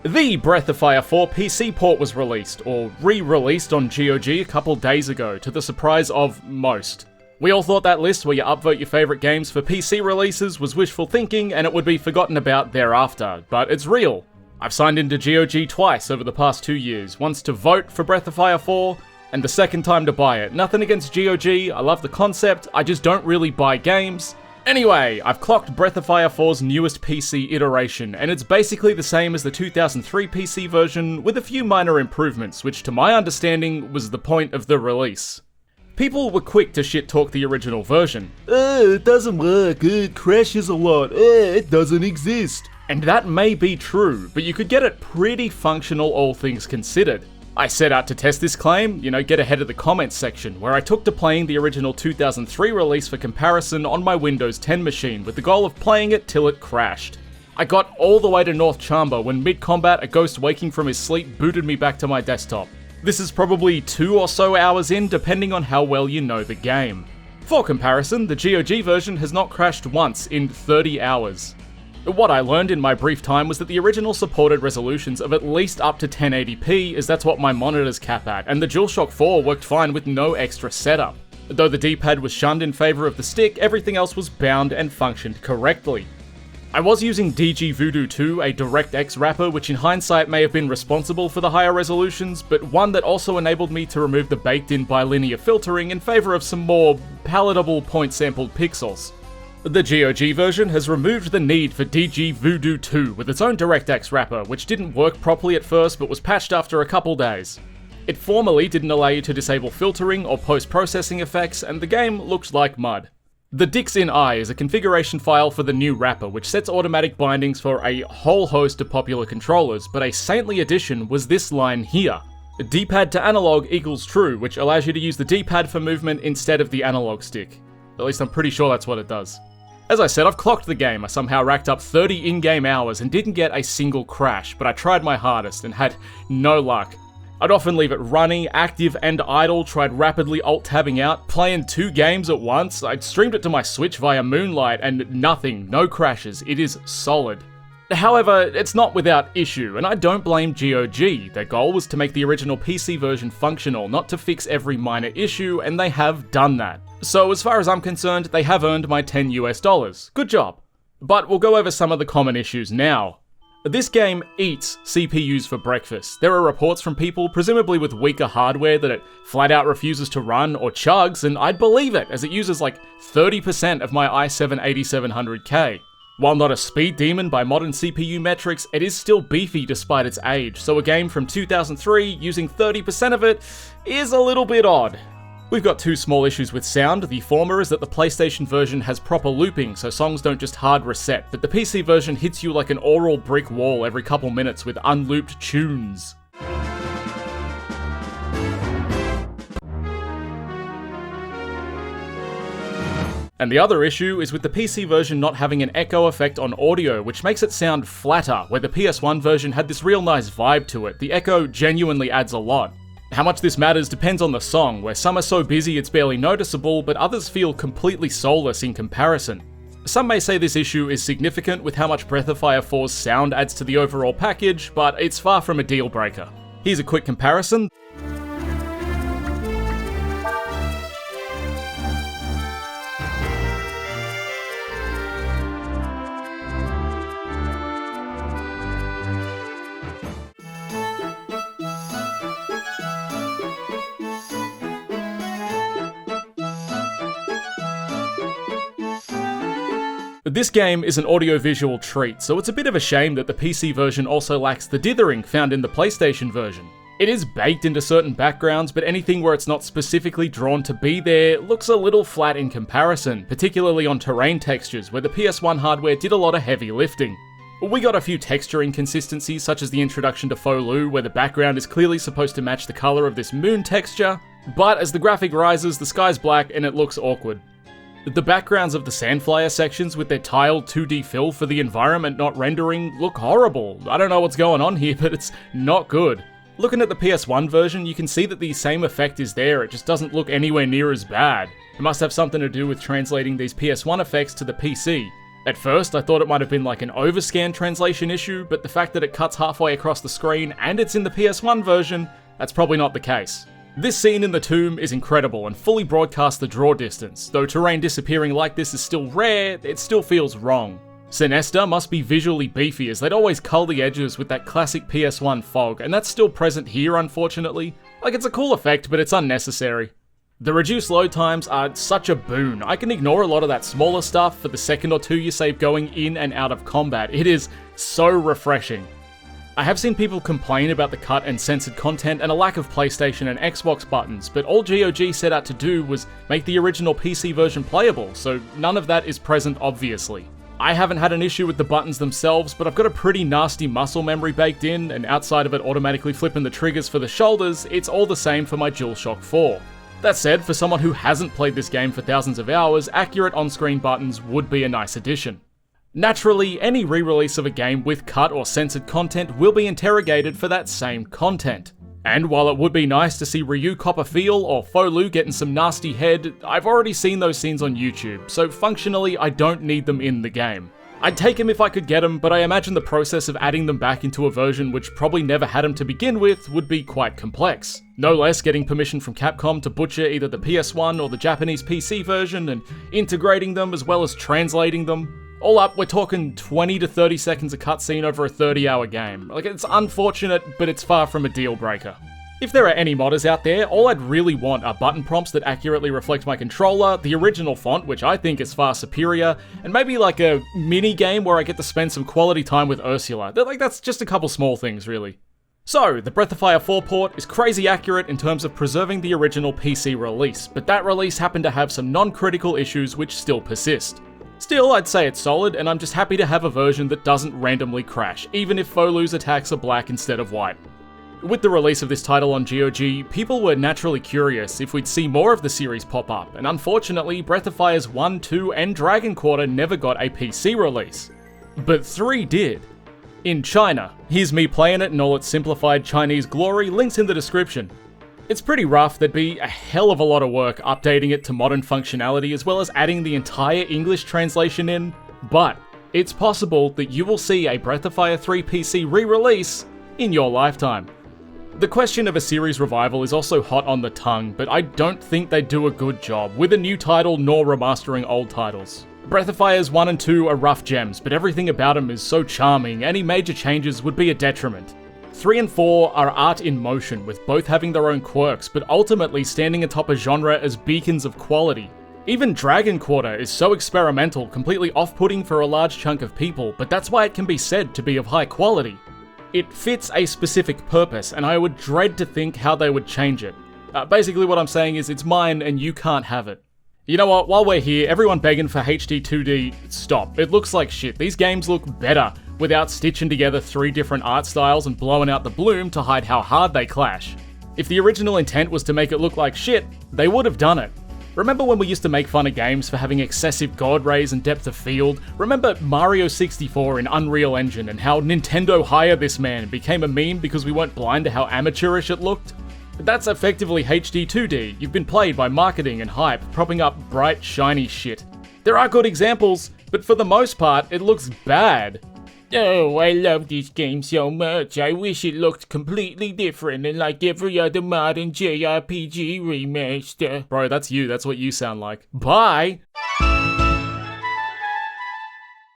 The Breath of Fire 4 PC port was released, or re-released on GOG a couple days ago, to the surprise of most. We all thought that list where you upvote your favourite games for PC releases was wishful thinking and it would be forgotten about thereafter, but it's real. I've signed into GOG twice over the past 2 years, once to vote for Breath of Fire 4, and the second time to buy it. Nothing against GOG, I love the concept, I just don't really buy games. Anyway, I've clocked Breath of Fire 4's newest PC iteration, and it's basically the same as the 2003 PC version, with a few minor improvements, which to my understanding was the point of the release. People were quick to shit-talk the original version. It doesn't work, it crashes a lot, it doesn't exist. And that may be true, but you could get it pretty functional all things considered. I set out to test this claim, get ahead of the comments section, where I took to playing the original 2003 release for comparison on my Windows 10 machine with the goal of playing it till it crashed. I got all the way to North Chamber when mid-combat a ghost waking from his sleep booted me back to my desktop. This is probably 2 or so hours in, depending on how well you know the game. For comparison, the GOG version has not crashed once in 30 hours. What I learned in my brief time was that the original supported resolutions of at least up to 1080p, as that's what my monitors cap at, and the DualShock 4 worked fine with no extra setup. Though the D-pad was shunned in favour of the stick, everything else was bound and functioned correctly. I was using DG Voodoo 2, a DirectX wrapper, which in hindsight may have been responsible for the higher resolutions, but one that also enabled me to remove the baked-in bilinear filtering in favour of some more palatable point-sampled pixels. The GOG version has removed the need for DG Voodoo 2 with its own DirectX wrapper, which didn't work properly at first but was patched after a couple days. It formally didn't allow you to disable filtering or post-processing effects, and the game looked like mud. The Dix-in-I is a configuration file for the new wrapper, which sets automatic bindings for a whole host of popular controllers, but a saintly addition was this line here. D-pad to analog equals true, which allows you to use the D-pad for movement instead of the analog stick. At least I'm pretty sure that's what it does. As I said, I've clocked the game. I somehow racked up 30 in-game hours and didn't get a single crash, but I tried my hardest and had no luck. I'd often leave it running, active and idle, tried rapidly alt-tabbing out, playing 2 games at once. I'd streamed it to my Switch via Moonlight and nothing, no crashes. It is solid. However, it's not without issue, and I don't blame GOG. Their goal was to make the original PC version functional, not to fix every minor issue, and they have done that. So as far as I'm concerned, they have earned my $10 US. Good job. But we'll go over some of the common issues now. This game eats CPUs for breakfast. There are reports from people, presumably with weaker hardware, that it flat out refuses to run or chugs, and I'd believe it, as it uses like 30% of my i7-8700K. While not a speed demon by modern CPU metrics, it is still beefy despite its age, so a game from 2003 using 30% of it is a little bit odd. We've got 2 small issues with sound. The former is that the PlayStation version has proper looping, so songs don't just hard reset, but the PC version hits you like an oral brick wall every couple minutes with unlooped tunes. And the other issue is with the PC version not having an echo effect on audio, which makes it sound flatter, where the PS1 version had this real nice vibe to it. The echo genuinely adds a lot. How much this matters depends on the song, where some are so busy it's barely noticeable, but others feel completely soulless in comparison. Some may say this issue is significant with how much Breath of Fire 4's sound adds to the overall package, but it's far from a deal breaker. Here's a quick comparison. This game is an audio-visual treat, so it's a bit of a shame that the PC version also lacks the dithering found in the PlayStation version. It is baked into certain backgrounds, but anything where it's not specifically drawn to be there looks a little flat in comparison, particularly on terrain textures, where the PS1 hardware did a lot of heavy lifting. We got a few texture inconsistencies, such as the introduction to Faux Lu, where the background is clearly supposed to match the colour of this moon texture, but as the graphic rises, the sky's black and it looks awkward. The backgrounds of the Sandflyer sections with their tiled 2D fill for the environment not rendering look horrible. I don't know what's going on here, but it's not good. Looking at the PS1 version, you can see that the same effect is there, it just doesn't look anywhere near as bad. It must have something to do with translating these PS1 effects to the PC. At first, I thought it might have been like an overscan translation issue, but the fact that it cuts halfway across the screen and it's in the PS1 version, that's probably not the case. This scene in the tomb is incredible and fully broadcasts the draw distance, though terrain disappearing like this is still rare, it still feels wrong. Sinestro must be visually beefy as they'd always cull the edges with that classic PS1 fog, and that's still present here unfortunately. Like, it's a cool effect, but it's unnecessary. The reduced load times are such a boon. I can ignore a lot of that smaller stuff for the second or two you save going in and out of combat. It is so refreshing. I have seen people complain about the cut and censored content and a lack of PlayStation and Xbox buttons, but all GOG set out to do was make the original PC version playable, so none of that is present obviously. I haven't had an issue with the buttons themselves, but I've got a pretty nasty muscle memory baked in, and outside of it automatically flipping the triggers for the shoulders, it's all the same for my DualShock 4. That said, for someone who hasn't played this game for thousands of hours, accurate on-screen buttons would be a nice addition. Naturally, any re-release of a game with cut or censored content will be interrogated for that same content. And while it would be nice to see Ryu cop a feel or Folu getting some nasty head, I've already seen those scenes on YouTube, so functionally I don't need them in the game. I'd take them if I could get them, but I imagine the process of adding them back into a version which probably never had them to begin with would be quite complex. No less getting permission from Capcom to butcher either the PS1 or the Japanese PC version and integrating them as well as translating them. All up, we're talking 20 to 30 seconds of cutscene over a 30-hour game. Like, it's unfortunate, but it's far from a deal breaker. If there are any modders out there, all I'd really want are button prompts that accurately reflect my controller, the original font, which I think is far superior, and maybe like a mini game where I get to spend some quality time with Ursula. That's just a couple small things, really. So, the Breath of Fire 4 port is crazy accurate in terms of preserving the original PC release, but that release happened to have some non-critical issues which still persist. Still, I'd say it's solid, and I'm just happy to have a version that doesn't randomly crash, even if Folu's attacks are black instead of white. With the release of this title on GOG, people were naturally curious if we'd see more of the series pop up, and unfortunately, Breath of Fire's 1, 2, and Dragon Quarter never got a PC release. But 3 did. In China. Here's me playing it in all its simplified Chinese glory, links in the description. It's pretty rough, there'd be a hell of a lot of work updating it to modern functionality as well as adding the entire English translation in, but it's possible that you will see a Breath of Fire 3 PC re-release in your lifetime. The question of a series revival is also hot on the tongue, but I don't think they do a good job with a new title nor remastering old titles. Breath of Fire's 1 and 2 are rough gems, but everything about them is so charming, any major changes would be a detriment. 3 and 4 are art in motion, with both having their own quirks, but ultimately standing atop a genre as beacons of quality. Even Dragon Quarter is so experimental, completely off-putting for a large chunk of people, but that's why it can be said to be of high quality. It fits a specific purpose, and I would dread to think how they would change it. Basically what I'm saying is it's mine and you can't have it. You know what, while we're here, everyone begging for HD 2D, stop. It looks like shit. These games look better without stitching together 3 different art styles and blowing out the bloom to hide how hard they clash. If the original intent was to make it look like shit, they would have done it. Remember when we used to make fun of games for having excessive god rays and depth of field? Remember Mario 64 in Unreal Engine and how Nintendo Hire This Man became a meme because we weren't blind to how amateurish it looked? That's effectively HD 2D. You've been played by marketing and hype, propping up bright, shiny shit. There are good examples, but for the most part, it looks bad. Oh, I love this game so much. I wish it looked completely different and like every other modern JRPG remaster. Bro, that's you. That's what you sound like. Bye!